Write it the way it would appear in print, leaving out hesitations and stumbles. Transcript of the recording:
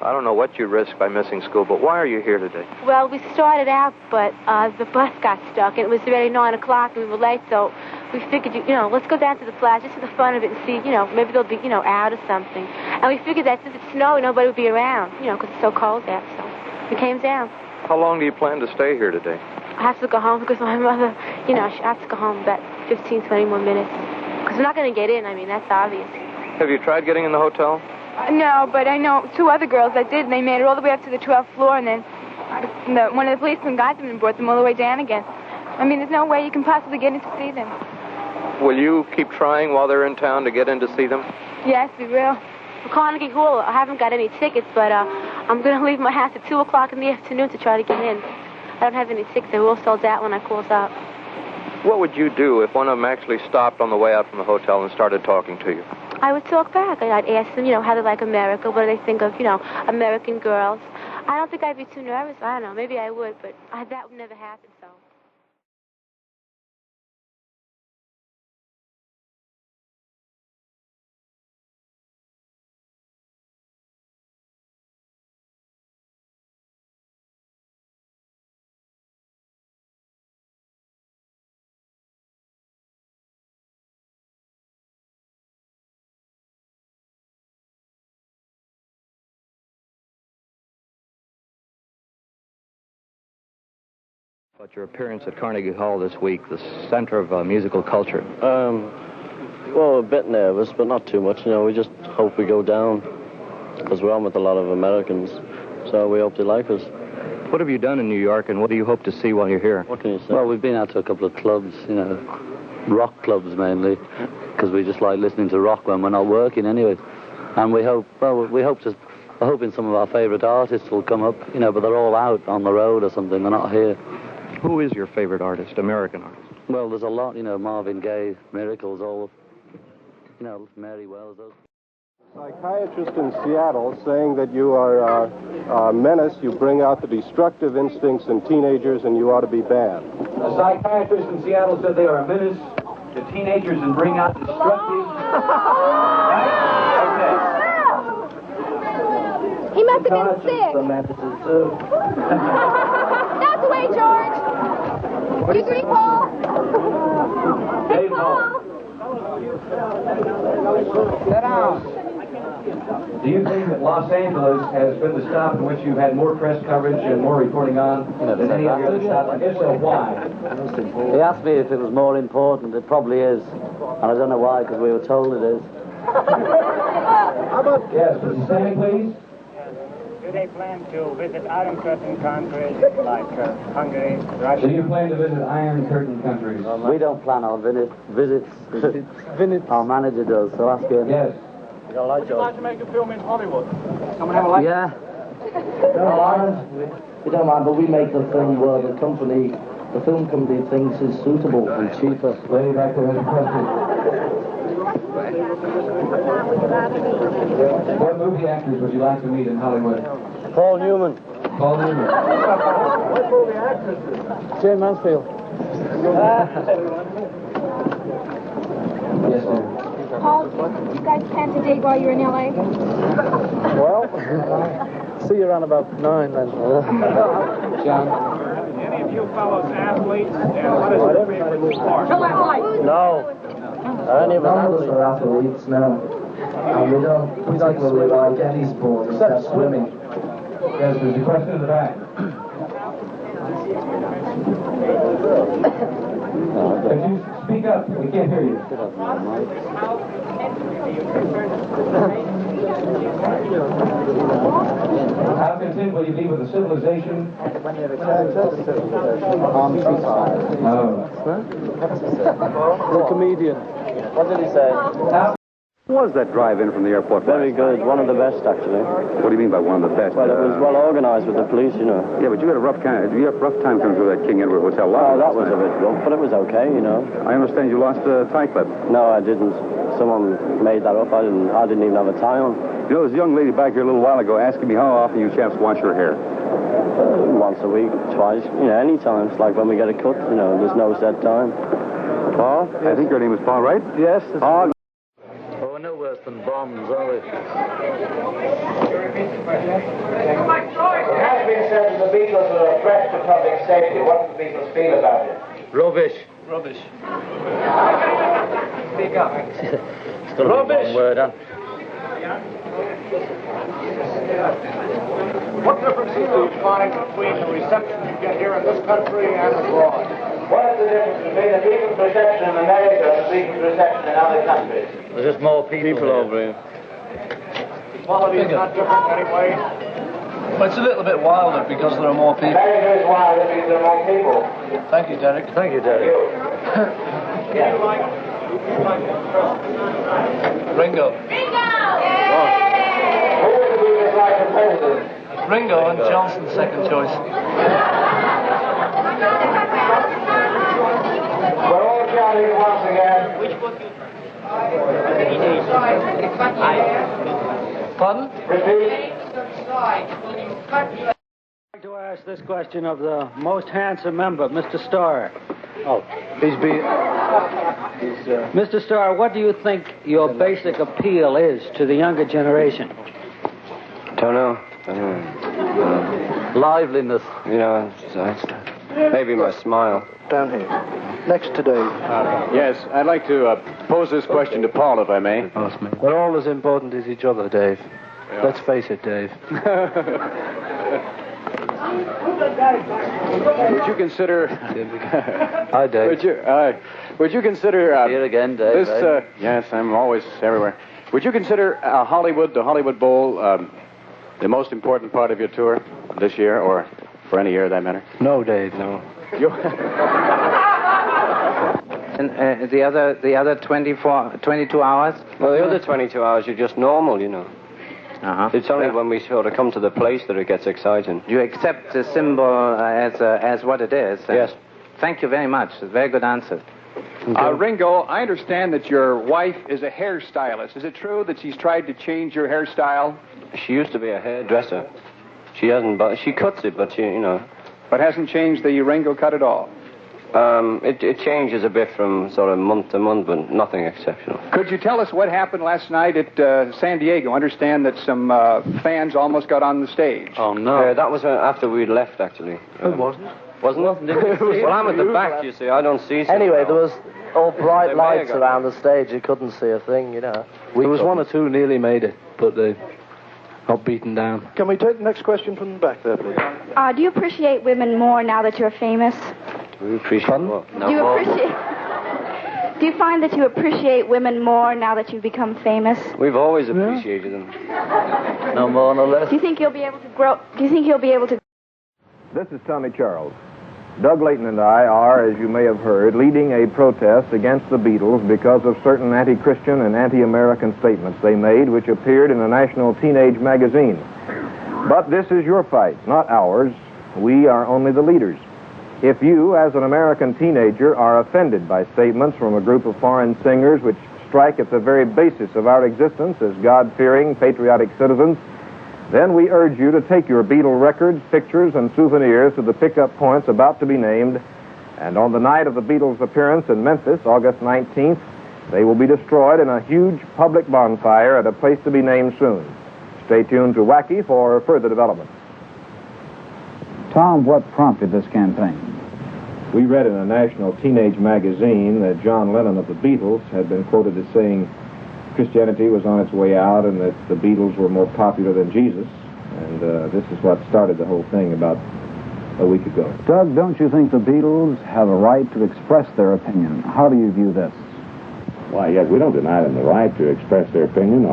I don't know what you risk by missing school, but why are you here today? Well, we started out, but the bus got stuck, and it was already 9 o'clock, and we were late, so we figured, let's go down to the plaza just for the fun of it and see, maybe they'll be, out or something. And we figured that since it's snowing, nobody would be around, because it's so cold out, so we came down. How long do you plan to stay here today? I have to go home because my mother, I have to go home about 15, 20 more minutes. Because we're not going to get in, that's obvious. Have you tried getting in the hotel? No, but I know 2 other girls that did, and they made it all the way up to the 12th floor, and then one of the policemen got them and brought them all the way down again. There's no way you can possibly get in to see them. Will you keep trying while they're in town to get in to see them? Yes, we will. For Carnegie Hall, I haven't got any tickets, but I'm going to leave my house at 2 o'clock in the afternoon to try to get in. I don't have any tickets. They were all sold out when I called up. What would you do if one of them actually stopped on the way out from the hotel and started talking to you? I would talk back. I'd ask them, how they like America, what do they think of, American girls. I don't think I'd be too nervous. I don't know. Maybe I would, but that would never happen, so. About your appearance at Carnegie Hall this week, the center of musical culture. Well, a bit nervous, but not too much. We just hope we go down because we're on with a lot of Americans, so we hope they like us. What have you done in New York, and what do you hope to see while you're here? What can you say? Well, we've been out to a couple of clubs, rock clubs mainly, because we just like listening to rock when we're not working anyway. And we're hoping some of our favourite artists will come up, but they're all out on the road or something. They're not here. Who is your favorite artist, American artist? Well, there's a lot, Marvin Gaye, Miracles, all, Mary Wells. Those. Psychiatrist in Seattle saying that you are a menace, you bring out the destructive instincts in teenagers, and you ought to be banned. A psychiatrist in Seattle said they are a menace to teenagers and bring out destructive... He must have been sick. Not the way, George. You agree, Paul? Hey, Paul. Sit down. Do you think that Los Angeles has been the stop in which you've had more press coverage and more reporting on than any of the other stops? I guess so. Why? He asked me if it was more important. It probably is. And I don't know why, because we were told it is. How about... Yes, Mr. Stanley, please. Do they plan to visit Iron Curtain countries like Hungary, Russia? Do you plan to visit Iron Curtain countries? We don't plan our visits. Our manager does, so ask him. Yes. Would you like to make a film in Hollywood? Someone have a light? Yeah. We don't mind, but we make the film where the film company thinks is suitable and cheaper. Lady back there has a question. What movie actors would you like to meet in Hollywood? Paul Newman. Paul Newman. What movie actresses? Jane Mansfield. Yes, sir. Paul, you guys plan to date while you're in L.A.? Well, see you around about 9 then. John. Any of you fellows athletes? And what is your favorite sport? No. Any of us are athletes, no. And we don't particularly like any sport except swimming. Yes, there's a question in the back. Could you speak up? We can't hear you. How content will you be with the civilization? The comedian. What did he say? How was that drive-in from the airport? Very good. One of the best, actually. What do you mean by one of the best? Well, it was well organized with the police, Yeah, but you had a rough time coming through that King Edward Hotel. Oh, that was a bit rough, but it was okay, I understand you lost a tie clip. No, I didn't. Someone made that up. I didn't even have a tie on. You know, there was a young lady back here a little while ago asking me how often you chaps wash your hair. Once a week, twice, any time. It's like when we get a cut, there's no set time. Paul? Yes. I think your name is Paul, right? Yes. Paul. Well, we're no worse than bombs, are we? It has been said that the Beatles are a threat to public safety. What do the Beatles feel about it? Rubbish. Rubbish. Speak up. It's got to be one word, huh? What differences do you find between the reception you get here in this country and abroad? What is the difference between the Beatles' reception in America and the Beatles' reception in other countries? There's just more people over here. The quality is not different anyway. Well, it's a little bit wilder because there are more people. America is wilder because there are more people. Thank you, Derek. Thank you, Derek. Ringo. Who would the Beatles like for president? Ringo and Johnson, second choice. We're all counting once again. Pardon? Repeat. I'd like to ask this question of the most handsome member, Mr. Starr. Mr. Starr, what do you think your basic appeal is to the younger generation? Don't know. Liveliness. You know, maybe my smile. Down here. Next to Dave. Yes, I'd like to pose this question to Paul, if I may. We're all as important as each other, Dave. Yeah. Let's face it, Dave. Would you consider... Hi, Dave. Would you consider... Here again, Dave. This, yes, I'm always everywhere. Would you consider the Hollywood Bowl, the most important part of your tour this year, or for any year, that matter? No, Dave, no. And the other 22 hours? Well, the other 22 hours are just normal, you know. Uh-huh. It's only when we sort of come to the place that it gets exciting. You accept the symbol as what it is? Yes. Thank you very much. It's a very good answer. Ringo, I understand that your wife is a hairstylist. Is it true that she's tried to change your hairstyle? She used to be a hairdresser. She hasn't, but she cuts it, but you know. But hasn't changed the Ringo cut at all? It changes a bit from sort of month to month, but nothing exceptional. Could you tell us what happened last night at San Diego? I understand that some fans almost got on the stage. Oh, no. That was after we'd left, actually. It wasn't. Wasn't it? Well, I'm at the back, you see. I don't see so Anyway, well. there was all bright lights around the stage. You couldn't see a thing, you know. There was one or two nearly made it, but they got beaten down. Can we take the next question from the back there, please? Do you appreciate women more now that you're famous? We appreciate what? Do you find that you appreciate women more now that you've become famous? We've always appreciated them. No more, no less. Do you think you'll be able to grow? Do you think you'll be able to? This is Tommy Charles. Doug Layton and I are, as you may have heard, leading a protest against the Beatles because of certain anti-Christian and anti-American statements they made, which appeared in a national teenage magazine. But this is your fight, not ours. We are only the leaders. If you, as an American teenager, are offended by statements from a group of foreign singers which strike at the very basis of our existence as God-fearing, patriotic citizens, then we urge you to take your Beatle records, pictures, and souvenirs to the pickup points about to be named, and on the night of the Beatles' appearance in Memphis, August 19th, they will be destroyed in a huge public bonfire at a place to be named soon. Stay tuned to Wacky for further developments. Tom, what prompted this campaign? We read in a national teenage magazine that John Lennon of the Beatles had been quoted as saying Christianity was on its way out and that the Beatles were more popular than Jesus. And this is what started the whole thing about a week ago. Doug, don't you think the Beatles have a right to express their opinion? How do you view this? Why, yes, we don't deny them the right to express their opinion or